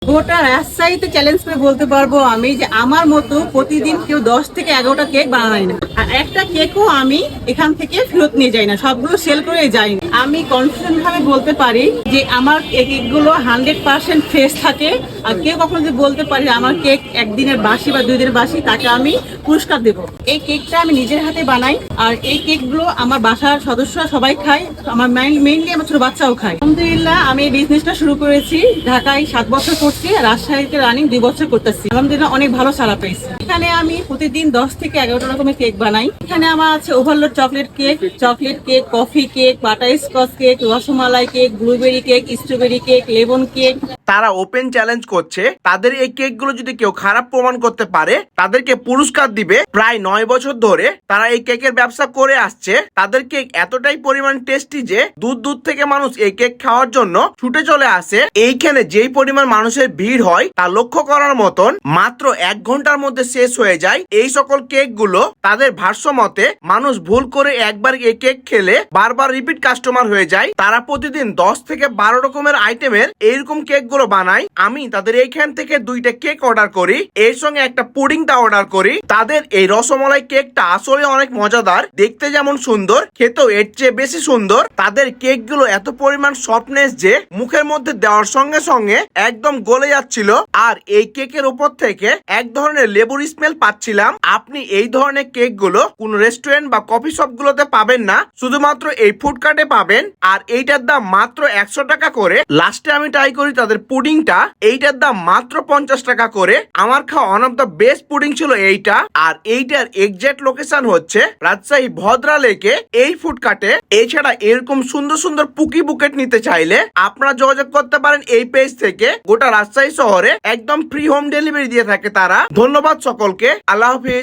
গোটা রাজশাহীতে চ্যালেঞ্জ করে বলতে পারবো আমি যে আমার মতো প্রতিদিন কেউ 10 থেকে 11টা কেক বানাই না, আর একটা কেকও আমি এখান থেকে ফেরত নিয়ে যাই না, সবগুলো সেল করে যাই না। আমি কনফিডেন্ট ভাবে বলতে পারি যে আমার কেকগুলো 100% ফ্রেশ থাকে। আর কেউ কখনো যদি বলতে পারে যে আমার কেক একদিনের বাসি বা 2 দিনের বাসি, তাকে আমি পুরস্কার দেব। এই কেকটা আমি নিজের হাতে বানাই, আর এই কেকগুলো আমার বাসার সদস্যরা সবাই খায়, আমার মেইনলি আমার ছোট বাচ্চাও খায়। আলহামদুলিল্লাহ আমি এই বিজনেসটা শুরু করেছি ঢাকায় 7 বছর করছি, রাজশাহীতে রানিং 2 বছর করতেছি। আলহামদুলিল্লাহ অনেক ভালো সাড়া পেয়েছি। এখানে আমি প্রতিদিন 10 থেকে 11টা রকমের কেক বানাই। এখানে আমার আছে overload chocolate cake, coffee cake, butterscotch cake, rasmalai cake, blueberry cake, strawberry cake, lemon cake. তারা ওপেন চ্যালেঞ্জ করছে, তাদের এই কেকগুলো যদি কেউ খারাপ প্রমাণ করতে পারে তাদেরকে পুরস্কার দিবে। প্রায় 9 বছর ধরে তারা এই কেকের ব্যবসা করে আসছে। তাদের কেক এতটাই পরিমাণ টেস্টি যে দূর দূর থেকে মানুষ এই কেক খাওয়ার জন্য ছুটে চলে আসে। এইখানে যেই পরিমাণ মানুষের ভিড় হয় তা লক্ষ্য করার মতন। মাত্র 1 ঘন্টার মধ্যে শেষ হয়ে যায় এই সকল কেকগুলো। তাদের ভাষ্য মতে মানুষ ভুল করে একবার এই কেক খেলে বারবার রিপিট কাস্টমার হয়ে যায়। তারা প্রতিদিন 10 থেকে 12 রকমের আইটেমের এইরকম কেকগুলো বানায়। আমি তাদের এইখান থেকে 2টা কেক অর্ডার করি, এর সঙ্গে একটা পুডিংটা অর্ডার করি। তাদের এই রসমালাই কেকটা আসলে অনেক মজাদার, দেখতে যেমন সুন্দর, খেতেও এর চেয়ে বেশি সুন্দর। তাদের কেকগুলো এত পরিমাণ সফটনেস যে মুখের মধ্যে দেওয়ার সঙ্গে সঙ্গে একদম গলে যাচ্ছিল। আর এই কেকের উপর থেকে এক ধরনের লেবুর স্মেল পাচ্ছিলাম। আপনি এই ধরনের কেকগুলো কোন রেস্টুরেন্ট বা কফি শপ গুলোতে পাবেন না, শুধুমাত্র এই ফুডকার্টে পাবেন। আর এইটার দাম মাত্র 100 টাকা করে। লাস্টে আমি ট্রাই করি তাদের পুডিংটা, এইটার দাম মাত্র 50 টাকা করে। আমার খাওয়া one of the best pudding ছিল এইটা। আর এইটার এক্সাক্ট লোকেশন হচ্ছে রাজশাহী ভদ্রা লেকে এই ফুডকার্টে। এছাড়া এরকম সুন্দর সুন্দর পুকি বুকেট নিতে চাইলে আপনারা যোগাযোগ করতে পারেন এই পেজ থেকে। গোটা রাজশাহী শহরে একদম ফ্রি হোম ডেলিভারি দিয়ে থাকে তারা। ধন্যবাদ সকলকে, আল্লাহ হাফিজ।